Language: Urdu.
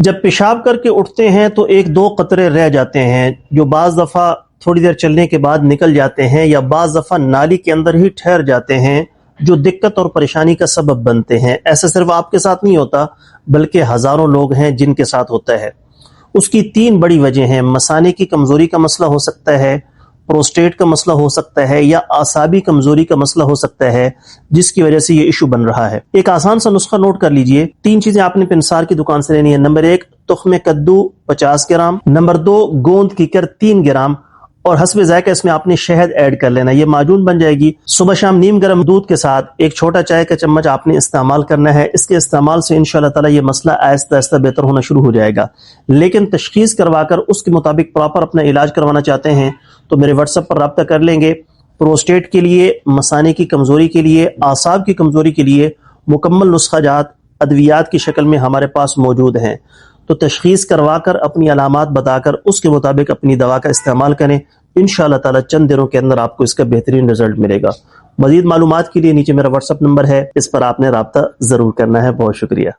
جب پیشاب کر کے اٹھتے ہیں تو ایک دو قطرے رہ جاتے ہیں جو بعض دفعہ تھوڑی دیر چلنے کے بعد نکل جاتے ہیں یا بعض دفعہ نالی کے اندر ہی ٹھہر جاتے ہیں جو دقت اور پریشانی کا سبب بنتے ہیں۔ ایسا صرف آپ کے ساتھ نہیں ہوتا بلکہ ہزاروں لوگ ہیں جن کے ساتھ ہوتا ہے۔ اس کی تین بڑی وجہ ہیں۔ مثانے کی کمزوری کا مسئلہ ہو سکتا ہے، پروسٹیٹ کا مسئلہ ہو سکتا ہے، یا اعصابی کمزوری کا مسئلہ ہو سکتا ہے جس کی وجہ سے یہ ایشو بن رہا ہے۔ ایک آسان سا نسخہ نوٹ کر لیجئے۔ تین چیزیں آپ نے پنسار کی دکان سے لینی ہے۔ نمبر 1 تخم کدو 50 گرام، نمبر 2 گوند کیکر 3 گرام، اور حسب ذائقہ اس میں آپ نے شہد ایڈ کر لینا۔ یہ معجون بن جائے گی۔ صبح شام نیم گرم دودھ کے ساتھ ایک چھوٹا چائے کا چمچ آپ نے استعمال کرنا ہے۔ اس کے استعمال سے انشاءاللہ تعالی یہ مسئلہ آہستہ آہستہ بہتر ہونا شروع ہو جائے گا۔ لیکن تشخیص کروا کر اس کے مطابق پراپر اپنا علاج کروانا چاہتے ہیں تو میرے واٹس ایپ پر رابطہ کر لیں گے۔ پروسٹیٹ کے لیے، مثانے کی کمزوری کے لیے، اعصاب کی کمزوری کے لیے مکمل نسخہ جات ادویات کی شکل میں ہمارے پاس موجود ہیں۔ تو تشخیص کروا کر اپنی علامات بتا کر اس کے مطابق اپنی دوا کا استعمال کریں۔ انشاءاللہ تعالی چند دنوں کے اندر آپ کو اس کا بہترین رزلٹ ملے گا۔ مزید معلومات کے لیے نیچے میرا واٹس ایپ نمبر ہے، اس پر آپ نے رابطہ ضرور کرنا ہے۔ بہت شکریہ۔